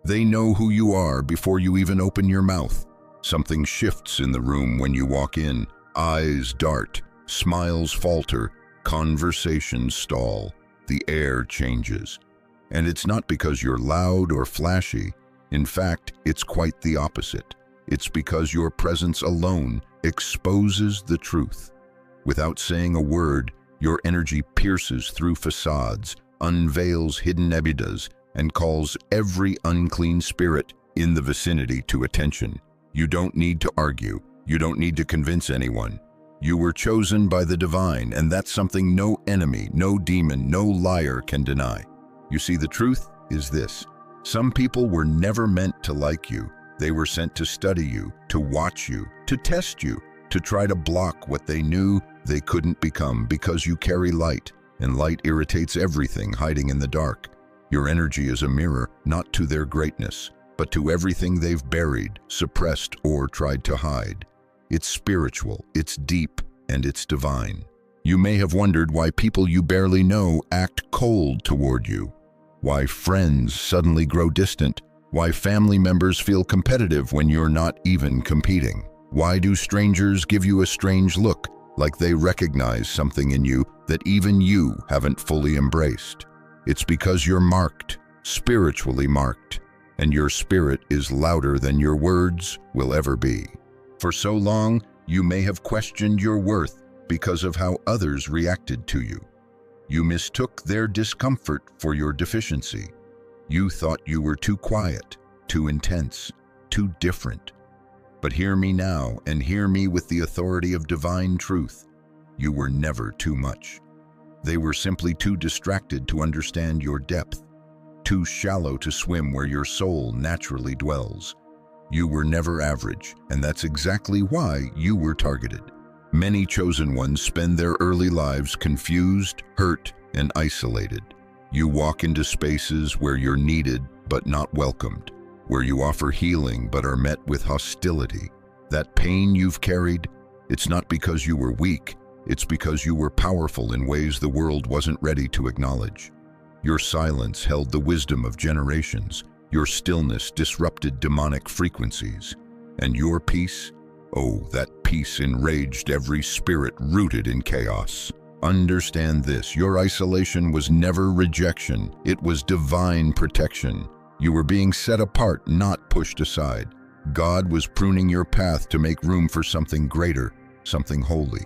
They know who you are before you even open your mouth. Something shifts in the room when you walk in. Eyes dart, smiles falter, conversations stall. The air changes. And it's not because you're loud or flashy. In fact, it's quite the opposite. It's because your presence alone exposes the truth. Without saying a word, your energy pierces through facades, unveils hidden ebidas, and calls every unclean spirit in the vicinity to attention. You don't need to argue. You don't need to convince anyone. You were chosen by the divine, and that's something no enemy, no demon, no liar can deny. You see, the truth is this. Some people were never meant to like you. They were sent to study you, to watch you, to test you, to try to block what they knew they couldn't become, because you carry light, and light irritates everything hiding in the dark. Your energy is a mirror, not to their greatness, but to everything they've buried, suppressed, or tried to hide. It's spiritual, it's deep, and it's divine. You may have wondered why people you barely know act cold toward you, why friends suddenly grow distant, why family members feel competitive when you're not even competing. Why do strangers give you a strange look, like they recognize something in you that even you haven't fully embraced? It's because you're marked, spiritually marked, and your spirit is louder than your words will ever be. For so long, you may have questioned your worth because of how others reacted to you. You mistook their discomfort for your deficiency. You thought you were too quiet, too intense, too different. But hear me now, and hear me with the authority of divine truth. You were never too much. They were simply too distracted to understand your depth, too shallow to swim where your soul naturally dwells. You were never average, and that's exactly why you were targeted. Many chosen ones spend their early lives confused, hurt, and isolated. You walk into spaces where you're needed but not welcomed, where you offer healing but are met with hostility. That pain you've carried, it's not because you were weak, it's because you were powerful in ways the world wasn't ready to acknowledge. Your silence held the wisdom of generations. Your stillness disrupted demonic frequencies. And your peace, oh, that peace enraged every spirit rooted in chaos. Understand this, your isolation was never rejection, it was divine protection. You were being set apart, not pushed aside. God was pruning your path to make room for something greater, something holy.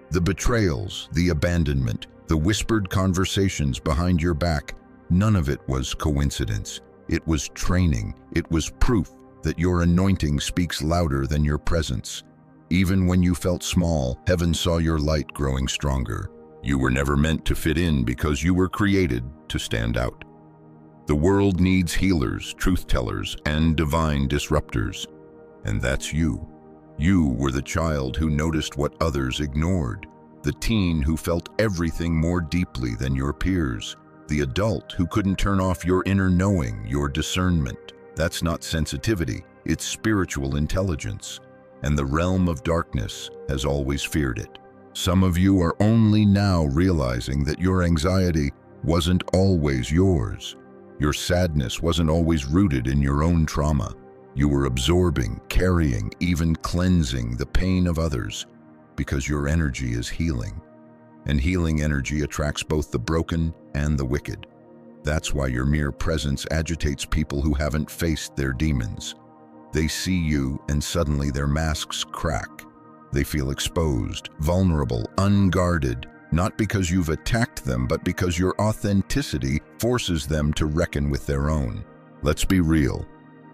The betrayals, the abandonment, the whispered conversations behind your back, none of it was coincidence. It was training. It was proof that your anointing speaks louder than your presence. Even when you felt small, heaven saw your light growing stronger. You were never meant to fit in because you were created to stand out. The world needs healers, truth-tellers, and divine disruptors. And that's you. You were the child who noticed what others ignored, the teen who felt everything more deeply than your peers, the adult who couldn't turn off your inner knowing, your discernment. That's not sensitivity, it's spiritual intelligence. And the realm of darkness has always feared it. Some of you are only now realizing that your anxiety wasn't always yours. Your sadness wasn't always rooted in your own trauma. You were absorbing, carrying, even cleansing the pain of others because your energy is healing. And healing energy attracts both the broken and the wicked. That's why your mere presence agitates people who haven't faced their demons. They see you and suddenly their masks crack. They feel exposed, vulnerable, unguarded, not because you've attacked them, but because your authenticity forces them to reckon with their own. Let's be real.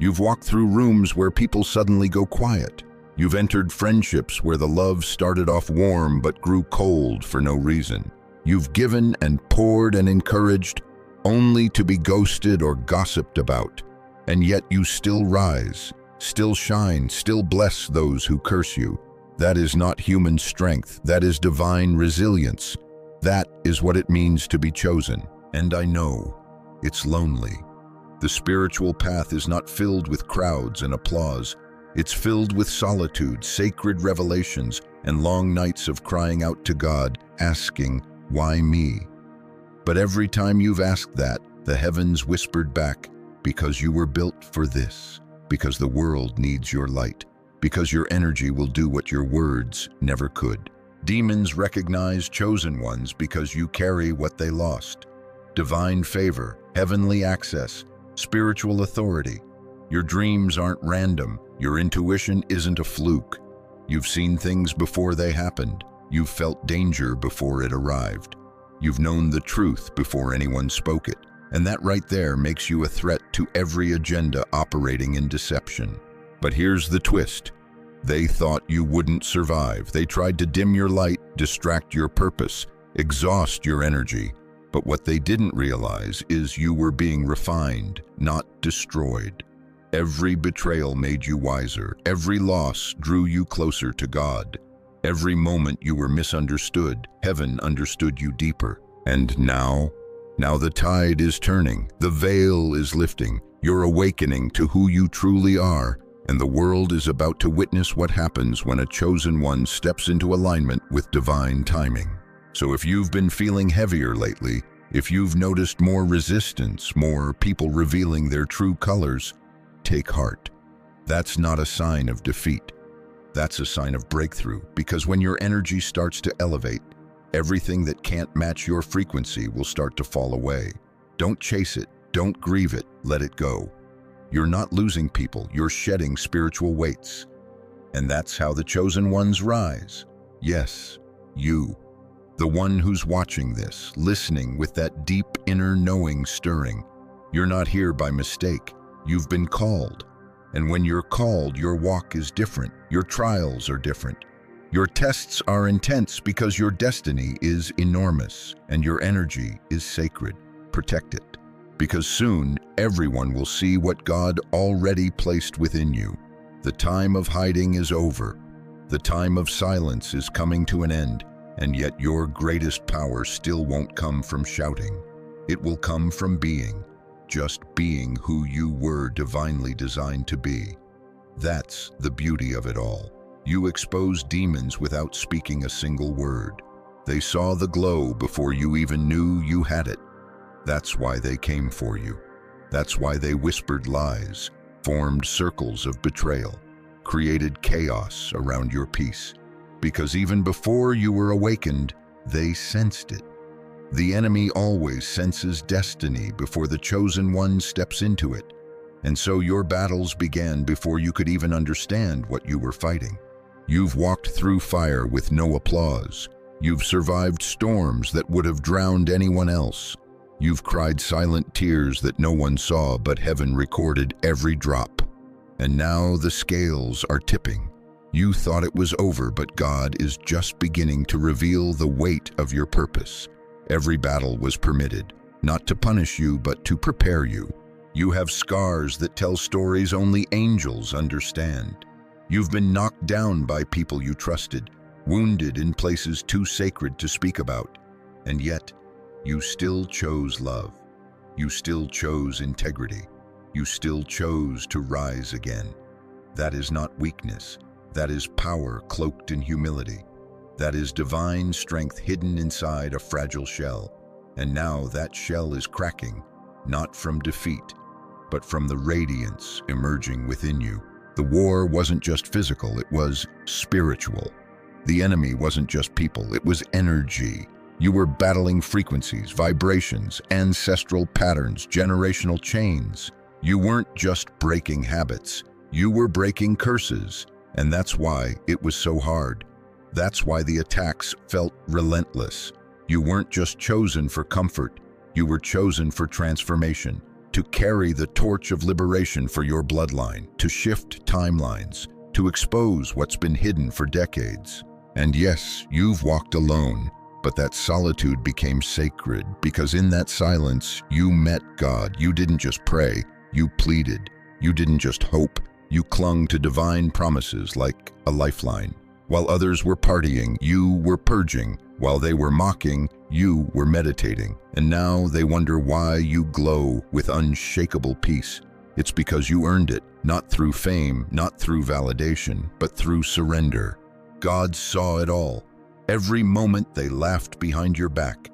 You've walked through rooms where people suddenly go quiet. You've entered friendships where the love started off warm but grew cold for no reason. You've given and poured and encouraged only to be ghosted or gossiped about. And yet you still rise, still shine, still bless those who curse you. That is not human strength, that is divine resilience. That is what it means to be chosen. And I know it's lonely. The spiritual path is not filled with crowds and applause. It's filled with solitude, sacred revelations, and long nights of crying out to God, asking, "Why me?" But every time you've asked that, the heavens whispered back, because you were built for this, because the world needs your light, because your energy will do what your words never could. Demons recognize chosen ones because you carry what they lost: divine favor, heavenly access, spiritual authority. Your dreams aren't random. Your intuition isn't a fluke. You've seen things before they happened. You've felt danger before it arrived. You've known the truth before anyone spoke it. And that right there makes you a threat to every agenda operating in deception. But here's the twist. They thought you wouldn't survive. They tried to dim your light, distract your purpose, exhaust your energy. But what they didn't realize is you were being refined, not destroyed. Every betrayal made you wiser. Every loss drew you closer to God. Every moment you were misunderstood, heaven understood you deeper. And now the tide is turning. The veil is lifting. You're awakening to who you truly are. And the world is about to witness what happens when a chosen one steps into alignment with divine timing. So if you've been feeling heavier lately, if you've noticed more resistance, more people revealing their true colors, take heart. That's not a sign of defeat. That's a sign of breakthrough, because when your energy starts to elevate, everything that can't match your frequency will start to fall away. Don't chase it. Don't grieve it. Let it go. You're not losing people. You're shedding spiritual weights. And that's how the chosen ones rise. Yes, you. The one who's watching this, listening with that deep inner knowing stirring. You're not here by mistake. You've been called. And when you're called, your walk is different. Your trials are different. Your tests are intense because your destiny is enormous and your energy is sacred. Protect it. Because soon, everyone will see what God already placed within you. The time of hiding is over. The time of silence is coming to an end. And yet your greatest power still won't come from shouting. It will come from being. Just being who you were divinely designed to be. That's the beauty of it all. You exposed demons without speaking a single word. They saw the glow before you even knew you had it. That's why they came for you. That's why they whispered lies, formed circles of betrayal, created chaos around your peace. Because even before you were awakened, they sensed it. The enemy always senses destiny before the chosen one steps into it. And so your battles began before you could even understand what you were fighting. You've walked through fire with no applause. You've survived storms that would have drowned anyone else. You've cried silent tears that no one saw, but heaven recorded every drop. And now the scales are tipping. You thought it was over, but God is just beginning to reveal the weight of your purpose. Every battle was permitted, not to punish you, but to prepare you. You have scars that tell stories only angels understand. You've been knocked down by people you trusted, wounded in places too sacred to speak about. And yet, you still chose love. You still chose integrity. You still chose to rise again. That is not weakness. That is power cloaked in humility. That is divine strength hidden inside a fragile shell. And now that shell is cracking, not from defeat, but from the radiance emerging within you. The war wasn't just physical, it was spiritual. The enemy wasn't just people, it was energy. You were battling frequencies, vibrations, ancestral patterns, generational chains. You weren't just breaking habits, you were breaking curses. And that's why it was so hard. That's why the attacks felt relentless. You weren't just chosen for comfort, you were chosen for transformation, to carry the torch of liberation for your bloodline, to shift timelines, to expose what's been hidden for decades. And yes, you've walked alone, but that solitude became sacred because in that silence, you met God. You didn't just pray, you pleaded. You didn't just hope, you clung to divine promises like a lifeline. While others were partying, you were purging. While they were mocking, you were meditating. And now they wonder why you glow with unshakable peace. It's because you earned it, not through fame, not through validation, but through surrender. God saw it all. Every moment they laughed behind your back.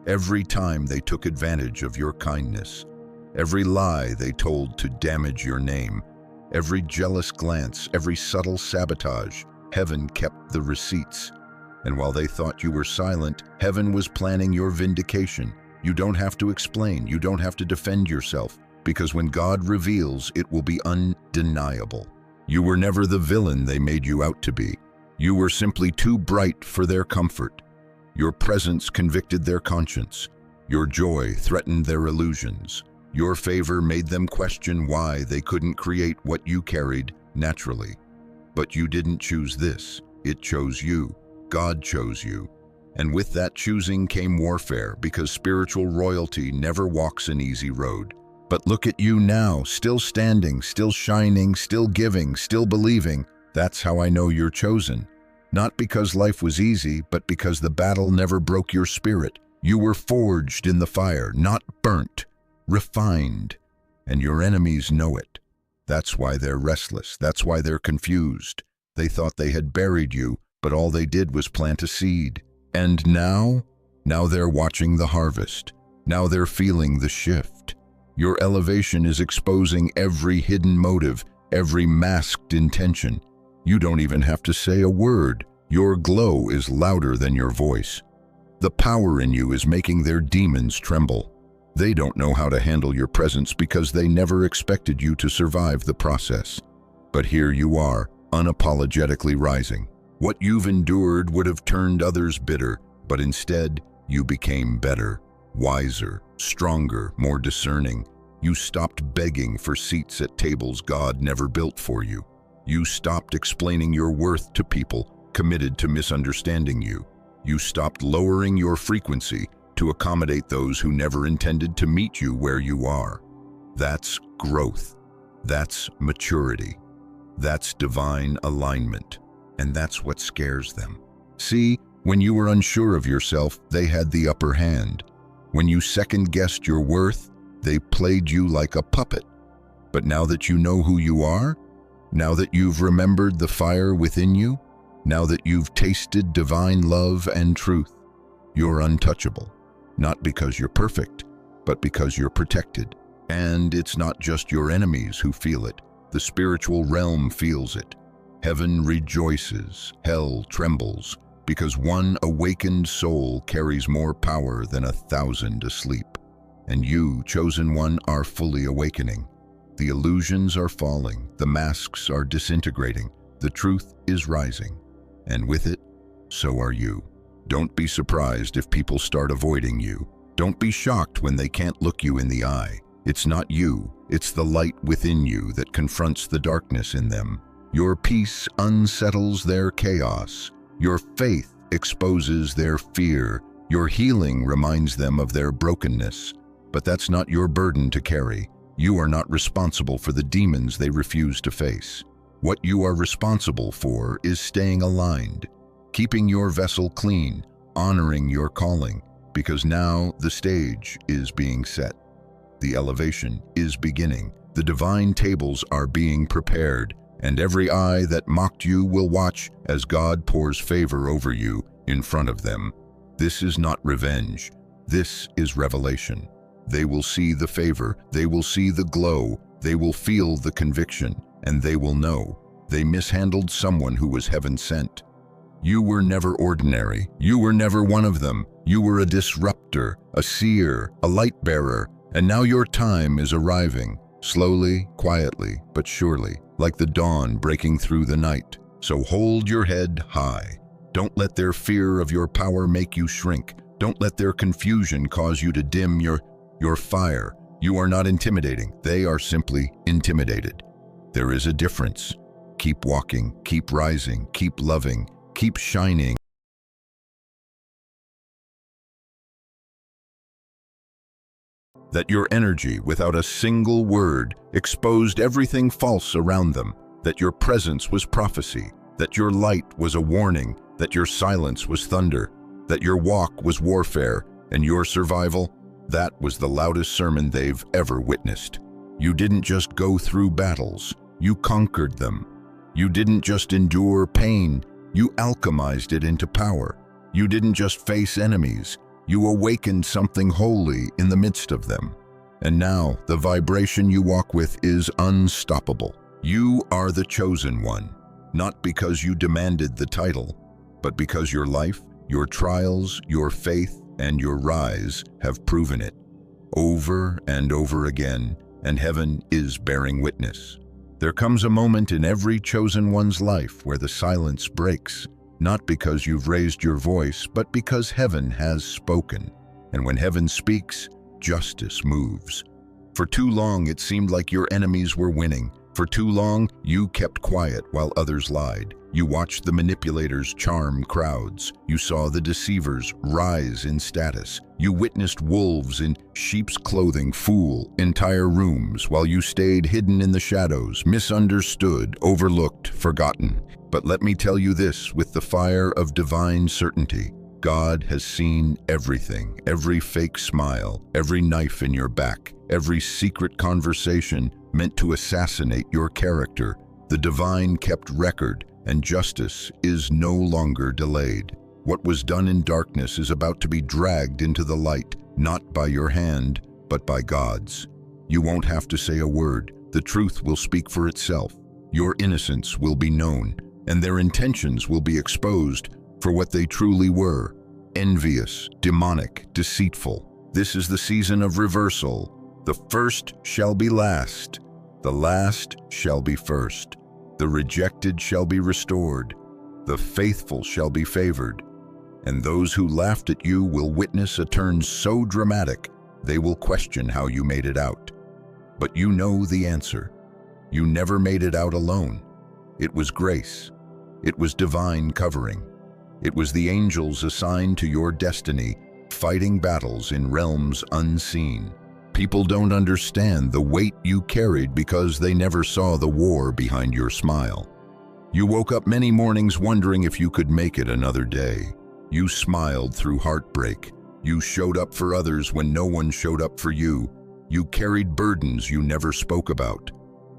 Every time they took advantage of your kindness. every lie they told to damage your name, every jealous glance, every subtle sabotage. Heaven kept the receipts. And while they thought you were silent, heaven was planning your vindication. You don't have to explain, you don't have to defend yourself, because when God reveals, it will be undeniable. You were never the villain they made you out to be. You were simply too bright for their comfort. Your presence convicted their conscience. Your joy threatened their illusions. Your favor made them question why they couldn't create what you carried naturally. But you didn't choose this. It chose you. God chose you. And with that choosing came warfare, because spiritual royalty never walks an easy road. But look at you now, still standing, still shining, still giving, still believing. That's how I know you're chosen. Not because life was easy, but because the battle never broke your spirit. You were forged in the fire, not burnt, refined. And your enemies know it. That's why they're restless. That's why they're confused. They thought they had buried you, but all they did was plant a seed. And now they're watching the harvest. Now they're feeling the shift. Your elevation is exposing every hidden motive, every masked intention. You don't even have to say a word. Your glow is louder than your voice. The power in you is making their demons tremble. They don't know how to handle your presence because they never expected you to survive the process. But here you are, unapologetically rising. What you've endured would have turned others bitter, but instead, you became better, wiser, stronger, more discerning. You stopped begging for seats at tables God never built for you. You stopped explaining your worth to people committed to misunderstanding you. You stopped lowering your frequency to accommodate those who never intended to meet you where you are. That's growth. That's maturity. That's divine alignment. And that's what scares them. See, when you were unsure of yourself, they had the upper hand. When you second-guessed your worth, they played you like a puppet. But now that you know who you are, now that you've remembered the fire within you, now that you've tasted divine love and truth, you're untouchable. Not because you're perfect, but because you're protected. And it's not just your enemies who feel it. The spiritual realm feels it. Heaven rejoices, hell trembles, because one awakened soul carries more power than 1,000 asleep. And you, chosen one, are fully awakening. The illusions are falling, the masks are disintegrating, the truth is rising. And with it, so are you. Don't be surprised if people start avoiding you. Don't be shocked when they can't look you in the eye. It's not you, it's the light within you that confronts the darkness in them. Your peace unsettles their chaos. Your faith exposes their fear. Your healing reminds them of their brokenness. But that's not your burden to carry. You are not responsible for the demons they refuse to face. What you are responsible for is staying aligned, keeping your vessel clean, honoring your calling, because now the stage is being set. The elevation is beginning. The divine tables are being prepared, and every eye that mocked you will watch as God pours favor over you in front of them. This is not revenge. This is revelation. They will see the favor, they will see the glow, they will feel the conviction, and they will know they mishandled someone who was heaven sent. You were never ordinary. You were never one of them. You were a disruptor, a seer, a light bearer, and now your time is arriving, slowly, quietly, but surely, like the dawn breaking through the night. So hold your head high. Don't let their fear of your power make you shrink. Don't let their confusion cause you to dim your fire. You are not intimidating. They are simply intimidated. There is a difference. Keep walking, keep rising, keep loving, keep shining. That your energy, without a single word, exposed everything false around them. That your presence was prophecy. That your light was a warning. That your silence was thunder. That your walk was warfare. And your survival, that was the loudest sermon they've ever witnessed. You didn't just go through battles. You conquered them. You didn't just endure pain. You alchemized it into power. You didn't just face enemies. You awakened something holy in the midst of them. And now, the vibration you walk with is unstoppable. You are the chosen one, not because you demanded the title, but because your life, your trials, your faith, and your rise have proven it over and over again, and heaven is bearing witness. There comes a moment in every chosen one's life where the silence breaks, not because you've raised your voice, but because heaven has spoken. And when heaven speaks, justice moves. For too long, it seemed like your enemies were winning. For too long, you kept quiet while others lied. You watched the manipulators charm crowds. You saw the deceivers rise in status. You witnessed wolves in sheep's clothing fool entire rooms while you stayed hidden in the shadows, misunderstood, overlooked, forgotten. But let me tell you this with the fire of divine certainty. God has seen everything, every fake smile, every knife in your back, every secret conversation meant to assassinate your character. The divine kept record, and justice is no longer delayed. What was done in darkness is about to be dragged into the light, not by your hand, but by God's. You won't have to say a word. The truth will speak for itself. Your innocence will be known, and their intentions will be exposed for what they truly were: envious, demonic, deceitful. This is the season of reversal. The first shall be last. The last shall be first. The rejected shall be restored. The faithful shall be favored. And those who laughed at you will witness a turn so dramatic, they will question how you made it out. But you know the answer. You never made it out alone. It was grace. It was divine covering. It was the angels assigned to your destiny, fighting battles in realms unseen. People don't understand the weight you carried because they never saw the war behind your smile. You woke up many mornings wondering if you could make it another day. You smiled through heartbreak. You showed up for others when no one showed up for you. You carried burdens you never spoke about.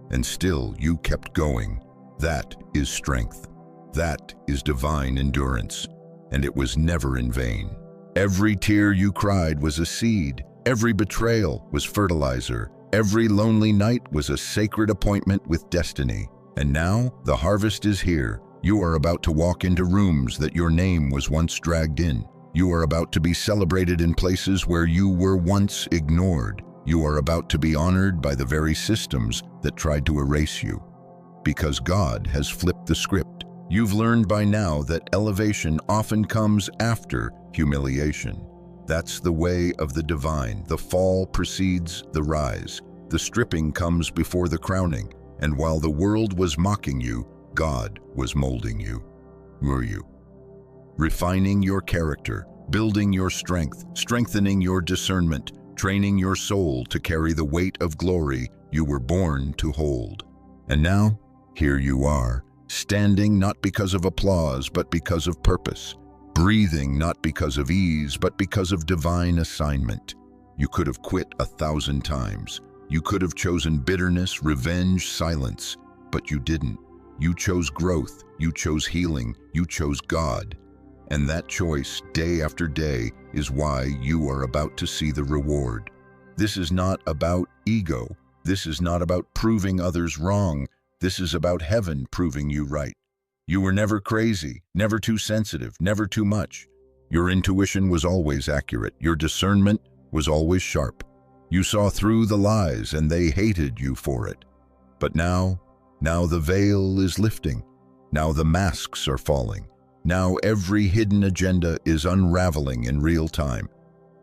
And still you kept going. That is strength. That is divine endurance. And it was never in vain. Every tear you cried was a seed. Every betrayal was fertilizer. Every lonely night was a sacred appointment with destiny. And now the harvest is here. You are about to walk into rooms that your name was once dragged in. You are about to be celebrated in places where you were once ignored. You are about to be honored by the very systems that tried to erase you. Because God has flipped the script. You've learned by now that elevation often comes after humiliation. That's the way of the divine. The fall precedes the rise. The stripping comes before the crowning. And while the world was mocking you, God was molding you. Were you? Refining your character, building your strength, strengthening your discernment, training your soul to carry the weight of glory you were born to hold. And now, here you are, standing not because of applause, but because of purpose. Breathing not because of ease, but because of divine assignment. You could have quit 1,000 times. You could have chosen bitterness, revenge, silence, but you didn't. You chose growth, you chose healing, you chose God. And that choice, day after day, is why you are about to see the reward. This is not about ego. This is not about proving others wrong. This is about heaven proving you right. You were never crazy, never too sensitive, never too much. Your intuition was always accurate. Your discernment was always sharp. You saw through the lies and they hated you for it. But now the veil is lifting. Now the masks are falling. Now every hidden agenda is unraveling in real time.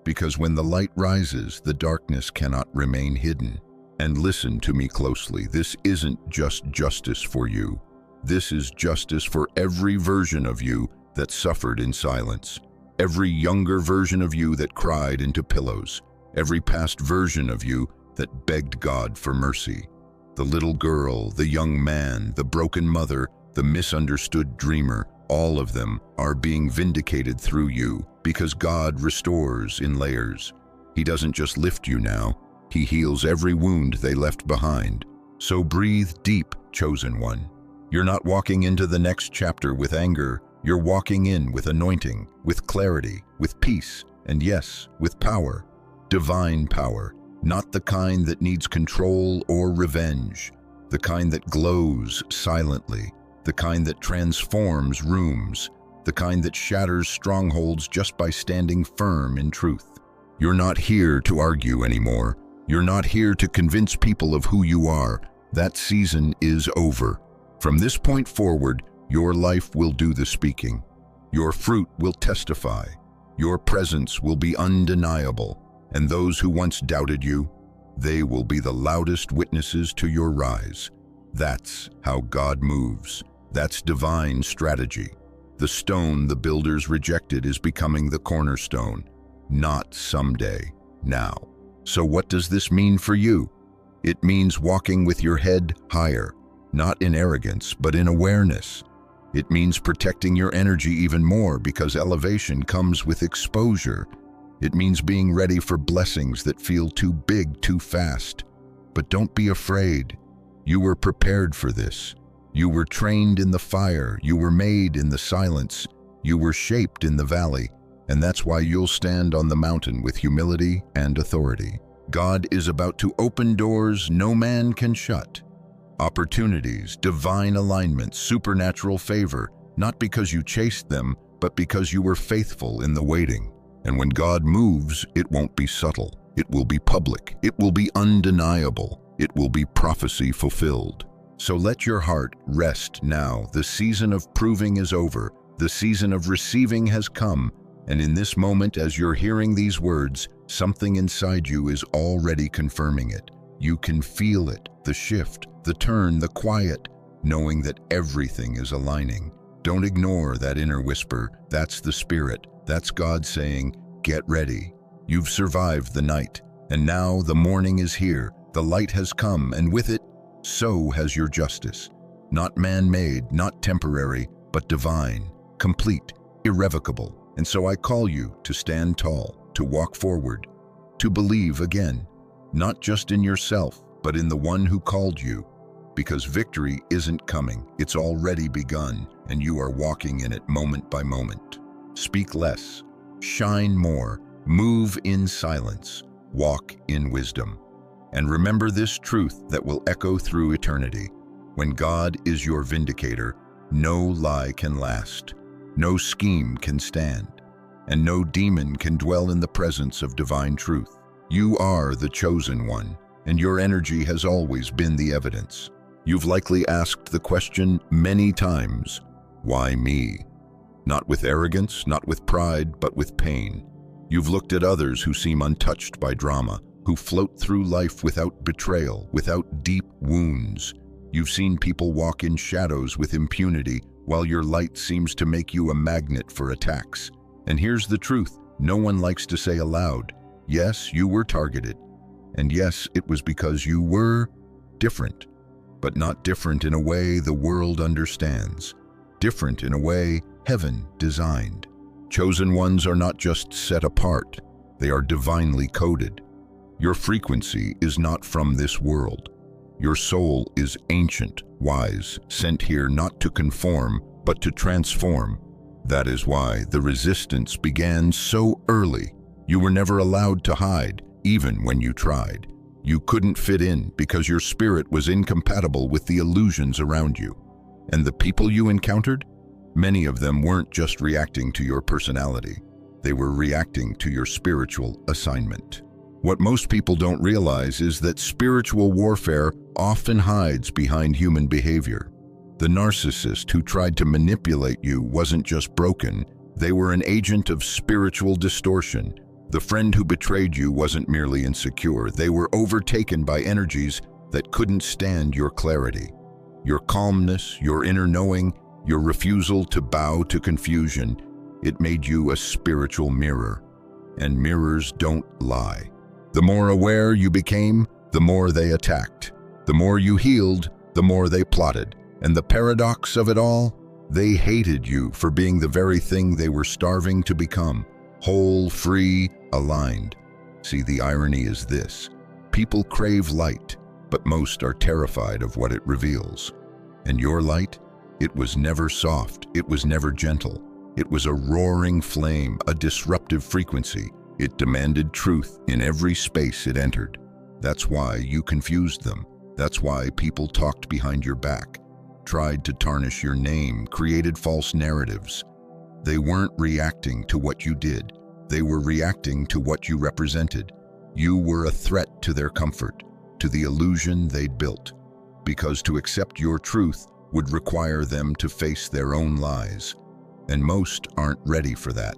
Because when the light rises, the darkness cannot remain hidden. And listen to me closely. This isn't just justice for you. This is justice for every version of you that suffered in silence. Every younger version of you that cried into pillows. Every past version of you that begged God for mercy. The little girl, the young man, the broken mother, the misunderstood dreamer, all of them are being vindicated through you because God restores in layers. He doesn't just lift you now, He heals every wound they left behind. So breathe deep, chosen one. You're not walking into the next chapter with anger. You're walking in with anointing, with clarity, with peace, and yes, with power. Divine power. not the kind that needs control or revenge, the kind that glows silently, the kind that transforms rooms, the kind that shatters strongholds just by standing firm in truth. You're not here to argue anymore. You're not here to convince people of who you are. That season is over. From this point forward, your life will do the speaking. Your fruit will testify. Your presence will be undeniable. And those who once doubted you, they will be the loudest witnesses to your rise. That's how God moves. That's divine strategy. The stone the builders rejected is becoming the cornerstone. Not someday, now. So what does this mean for you? It means walking with your head higher, not in arrogance, but in awareness. It means protecting your energy even more because elevation comes with exposure. It means being ready for blessings that feel too big too fast. But don't be afraid. You were prepared for this. You were trained in the fire. You were made in the silence. You were shaped in the valley. And that's why you'll stand on the mountain with humility and authority. God is about to open doors no man can shut. Opportunities, divine alignment, supernatural favor, not because you chased them, but because you were faithful in the waiting. And when God moves, it won't be subtle. It will be public. It will be undeniable. It will be prophecy fulfilled. So let your heart rest now. The season of proving is over. The season of receiving has come. And in this moment, as you're hearing these words, something inside you is already confirming it. You can feel it, the shift, the turn, the quiet, knowing that everything is aligning. Don't ignore that inner whisper. That's the Spirit. That's God saying, get ready. You've survived the night, and now the morning is here. The light has come, and with it, so has your justice. Not man-made, not temporary, but divine, complete, irrevocable. And so I call you to stand tall, to walk forward, to believe again, not just in yourself, but in the one who called you. Because victory isn't coming, it's already begun, and you are walking in it moment by moment. Speak less, shine more, move in silence, walk in wisdom. And remember this truth that will echo through eternity. When God is your vindicator, no lie can last, no scheme can stand, and no demon can dwell in the presence of divine truth. You are the chosen one, and your energy has always been the evidence. You've likely asked the question many times, why me? Not with arrogance, not with pride, but with pain. You've looked at others who seem untouched by drama, who float through life without betrayal, without deep wounds. You've seen people walk in shadows with impunity, while your light seems to make you a magnet for attacks. And here's the truth, no one likes to say aloud, yes, you were targeted. And yes, it was because you were different, but not different in a way the world understands. Different in a way heaven designed. Chosen ones are not just set apart, they are divinely coded. Your frequency is not from this world. Your soul is ancient, wise, sent here not to conform, but to transform. That is why the resistance began so early. You were never allowed to hide, even when you tried. You couldn't fit in because your spirit was incompatible with the illusions around you. And the people you encountered? Many of them weren't just reacting to your personality. They were reacting to your spiritual assignment. What most people don't realize is that spiritual warfare often hides behind human behavior. The narcissist who tried to manipulate you wasn't just broken, they were an agent of spiritual distortion. The friend who betrayed you wasn't merely insecure, they were overtaken by energies that couldn't stand your clarity. Your calmness, your inner knowing, your refusal to bow to confusion, it made you a spiritual mirror. And mirrors don't lie. The more aware you became, the more they attacked. The more you healed, the more they plotted. And the paradox of it all, they hated you for being the very thing they were starving to become. Whole, free, aligned. See, the irony is this. People crave light, but most are terrified of what it reveals. And your light? It was never soft. It was never gentle. It was a roaring flame, a disruptive frequency. It demanded truth in every space it entered. That's why you confused them. That's why people talked behind your back, tried to tarnish your name, created false narratives. They weren't reacting to what you did. They were reacting to what you represented. You were a threat to their comfort, to the illusion they'd built, because to accept your truth would require them to face their own lies. And most aren't ready for that.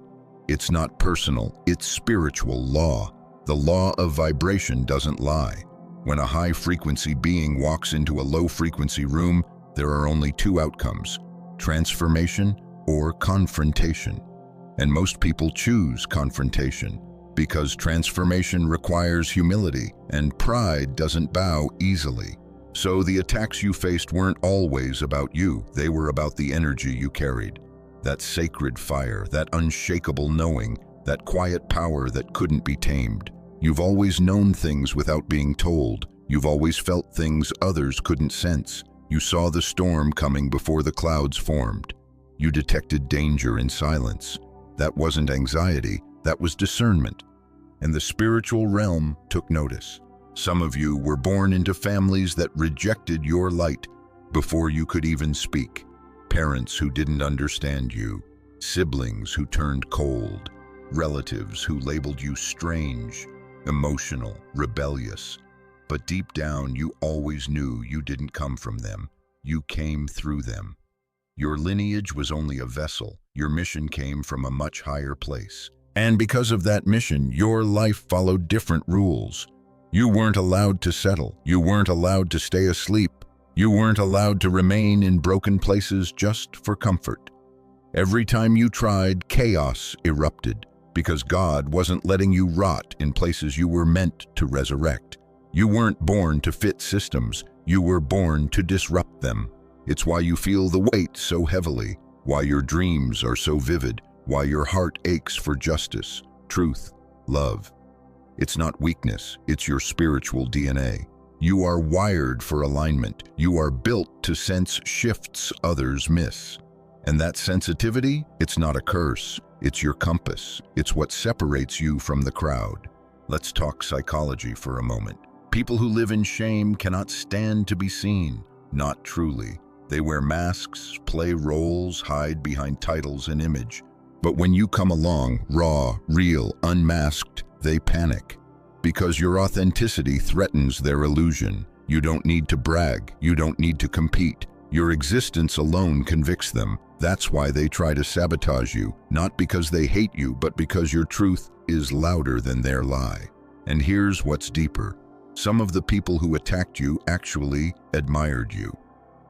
It's not personal, it's spiritual law. The law of vibration doesn't lie. When a high-frequency being walks into a low-frequency room, there are only two outcomes: transformation or confrontation. And most people choose confrontation because transformation requires humility, and pride doesn't bow easily. So the attacks you faced weren't always about you. They were about the energy you carried. That sacred fire, that unshakable knowing, that quiet power that couldn't be tamed. You've always known things without being told. You've always felt things others couldn't sense. You saw the storm coming before the clouds formed. You detected danger in silence. That wasn't anxiety, that was discernment. And the spiritual realm took notice. Some of you were born into families that rejected your light before you could even speak. Parents who didn't understand you, siblings who turned cold, relatives who labeled you strange, emotional, rebellious. But deep down, you always knew you didn't come from them. You came through them. Your lineage was only a vessel. Your mission came from a much higher place. And because of that mission, your life followed different rules. You weren't allowed to settle. You weren't allowed to stay asleep. You weren't allowed to remain in broken places just for comfort. Every time you tried, chaos erupted, because God wasn't letting you rot in places you were meant to resurrect. You weren't born to fit systems. You were born to disrupt them. It's why you feel the weight so heavily, why your dreams are so vivid, why your heart aches for justice, truth, love. It's not weakness, it's your spiritual DNA. You are wired for alignment. You are built to sense shifts others miss. And that sensitivity, it's not a curse, it's your compass. It's what separates you from the crowd. Let's talk psychology for a moment. People who live in shame cannot stand to be seen, not truly. They wear masks, play roles, hide behind titles and image. But when you come along, raw, real, unmasked, they panic. Because your authenticity threatens their illusion. You don't need to brag. You don't need to compete. Your existence alone convicts them. That's why they try to sabotage you, not because they hate you, but because your truth is louder than their lie. And here's what's deeper. Some of the people who attacked you actually admired you.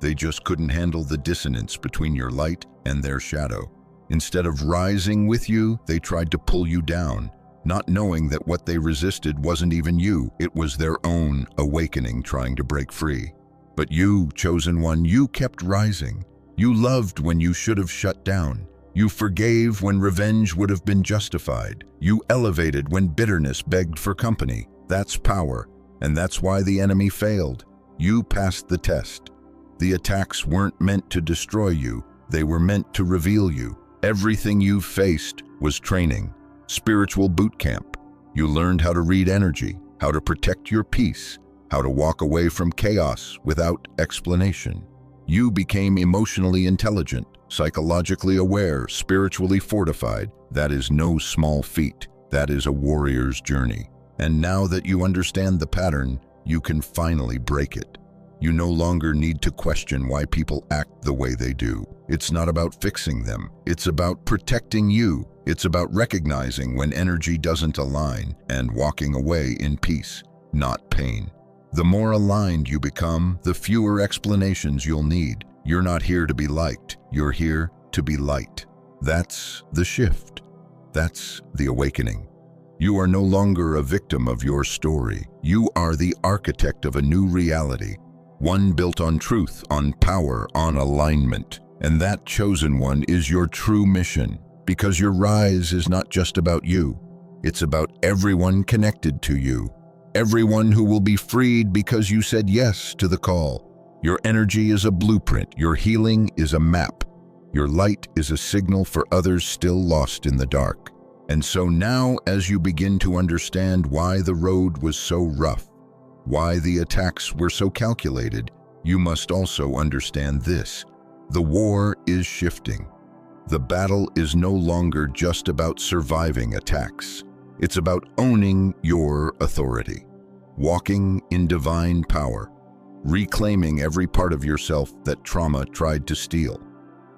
They just couldn't handle the dissonance between your light and their shadow. Instead of rising with you, they tried to pull you down, not knowing that what they resisted wasn't even you. It was their own awakening trying to break free. But you, chosen one, you kept rising. You loved when you should have shut down. You forgave when revenge would have been justified. You elevated when bitterness begged for company. That's power, and that's why the enemy failed. You passed the test. The attacks weren't meant to destroy you. They were meant to reveal you. Everything you've faced was training, spiritual boot camp. You learned how to read energy, how to protect your peace, how to walk away from chaos without explanation. You became emotionally intelligent, psychologically aware, spiritually fortified. That is no small feat. That is a warrior's journey. And now that you understand the pattern, you can finally break it. You no longer need to question why people act the way they do. It's not about fixing them. It's about protecting you. It's about recognizing when energy doesn't align and walking away in peace, not pain. The more aligned you become, the fewer explanations you'll need. You're not here to be liked. You're here to be light. That's the shift. That's the awakening. You are no longer a victim of your story. You are the architect of a new reality. One built on truth, on power, on alignment. And that chosen one is your true mission, because your rise is not just about you. It's about everyone connected to you. Everyone who will be freed because you said yes to the call. Your energy is a blueprint. Your healing is a map. Your light is a signal for others still lost in the dark. And so now, as you begin to understand why the road was so rough, why the attacks were so calculated, you must also understand this. The war is shifting. The battle is no longer just about surviving attacks. It's about owning your authority, walking in divine power, reclaiming every part of yourself that trauma tried to steal.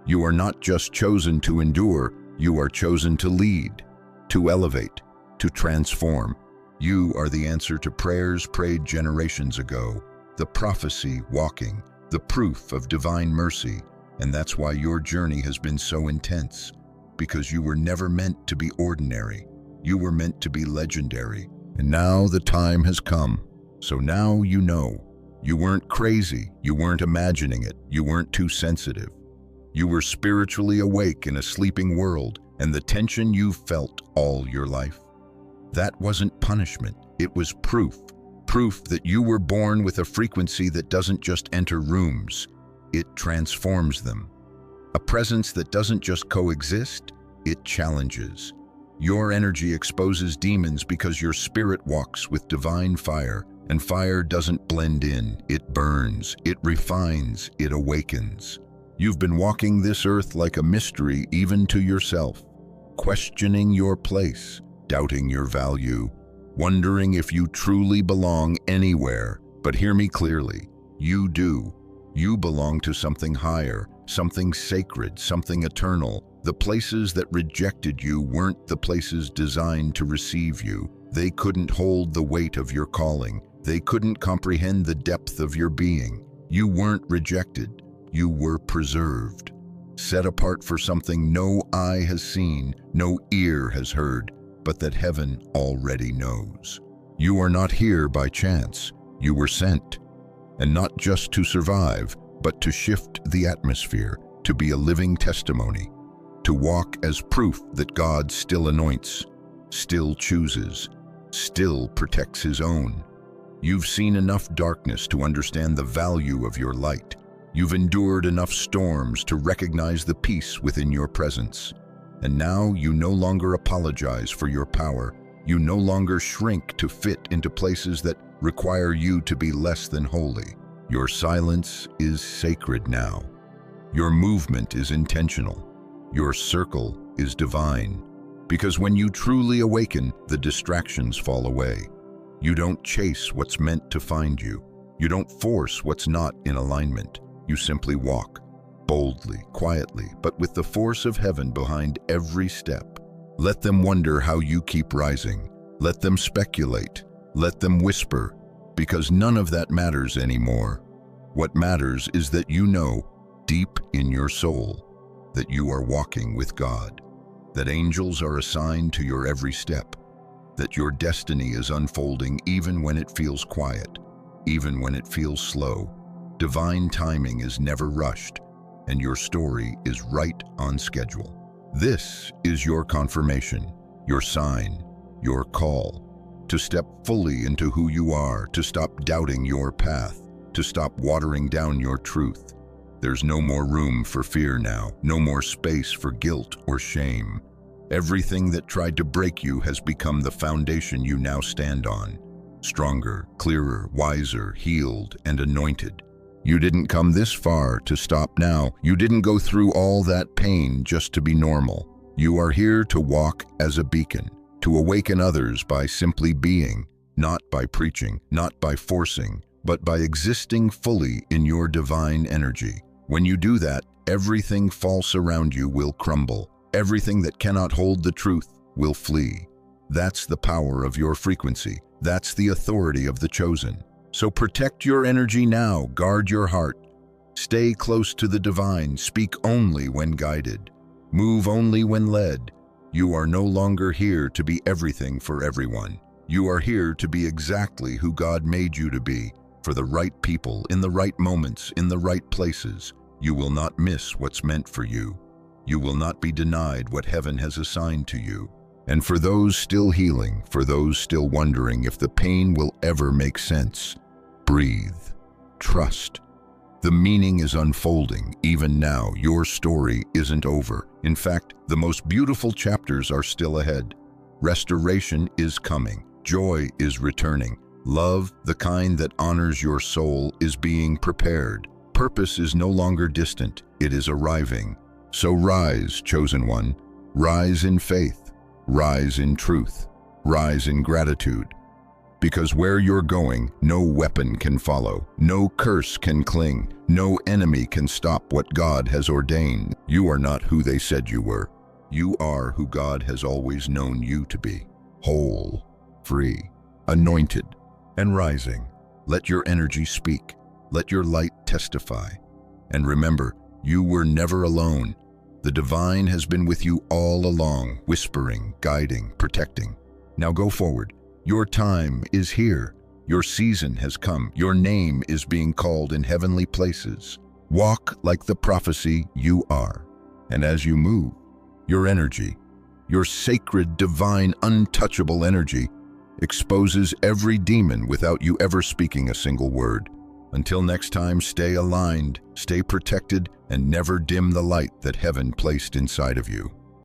You are not just chosen to endure, you are chosen to lead, to elevate, to transform. You are the answer to prayers prayed generations ago, the prophecy walking, the proof of divine mercy. And that's why your journey has been so intense, because you were never meant to be ordinary. You were meant to be legendary. And now the time has come. So now you know. You weren't crazy. You weren't imagining it. You weren't too sensitive. You were spiritually awake in a sleeping world, and the tension you felt all your life. That wasn't punishment. It was proof. Proof that you were born with a frequency that doesn't just enter rooms. It transforms them. A presence that doesn't just coexist, it challenges. Your energy exposes demons because your spirit walks with divine fire, and fire doesn't blend in, it burns, it refines, it awakens. You've been walking this earth like a mystery even to yourself, questioning your place, doubting your value, wondering if you truly belong anywhere. But hear me clearly, you do. You belong to something higher, something sacred, something eternal. The places that rejected you weren't the places designed to receive you. They couldn't hold the weight of your calling. They couldn't comprehend the depth of your being. You weren't rejected. You were preserved, set apart for something no eye has seen, no ear has heard, but that heaven already knows. You are not here by chance. You were sent. And not just to survive, but to shift the atmosphere, to be a living testimony, to walk as proof that God still anoints, still chooses, still protects his own. You've seen enough darkness to understand the value of your light. You've endured enough storms to recognize the peace within your presence. And now you no longer apologize for your power. You no longer shrink to fit into places that require you to be less than holy. Your silence is sacred now. Your movement is intentional. Your circle is divine. Because when you truly awaken, the distractions fall away. You don't chase what's meant to find you. You don't force what's not in alignment. You simply walk, boldly, quietly, but with the force of heaven behind every step. Let them wonder how you keep rising. Let them speculate. Let them whisper, because none of that matters anymore. What matters is that you know, deep in your soul, that you are walking with God, that angels are assigned to your every step, that your destiny is unfolding even when it feels quiet, even when it feels slow. Divine timing is never rushed, and your story is right on schedule. This is your confirmation, your sign, your call, to step fully into who you are, to stop doubting your path, to stop watering down your truth. There's no more room for fear now, no more space for guilt or shame. Everything that tried to break you has become the foundation you now stand on. Stronger, clearer, wiser, healed, and anointed. You didn't come this far to stop now. You didn't go through all that pain just to be normal. You are here to walk as a beacon, to awaken others by simply being, not by preaching, not by forcing, but by existing fully in your divine energy. When you do that, everything false around you will crumble. Everything that cannot hold the truth will flee. That's the power of your frequency. That's the authority of the chosen. So protect your energy now, guard your heart. Stay close to the divine, speak only when guided. Move only when led. You are no longer here to be everything for everyone. You are here to be exactly who God made you to be, for the right people, in the right moments, in the right places. You will not miss what's meant for you. You will not be denied what heaven has assigned to you. And for those still healing, for those still wondering if the pain will ever make sense, breathe, trust. The meaning is unfolding. Even now, your story isn't over. In fact, the most beautiful chapters are still ahead. Restoration is coming. Joy is returning. Love, the kind that honors your soul, is being prepared. Purpose is no longer distant, it is arriving. So rise, chosen one. Rise in faith. Rise in truth. Rise in gratitude. Because where you're going, no weapon can follow, no curse can cling, no enemy can stop what God has ordained. You are not who they said you were. You are who God has always known you to be. Whole, free, anointed, and rising. Let your energy speak. Let your light testify. And remember, you were never alone. The divine has been with you all along, whispering, guiding, protecting. Now go forward. Your time is here. Your season has come. Your name is being called in heavenly places. Walk like the prophecy you are. And as you move, your energy, your sacred, divine, untouchable energy, exposes every demon without you ever speaking a single word. Until next time, stay aligned, stay protected, and never dim the light that heaven placed inside of you.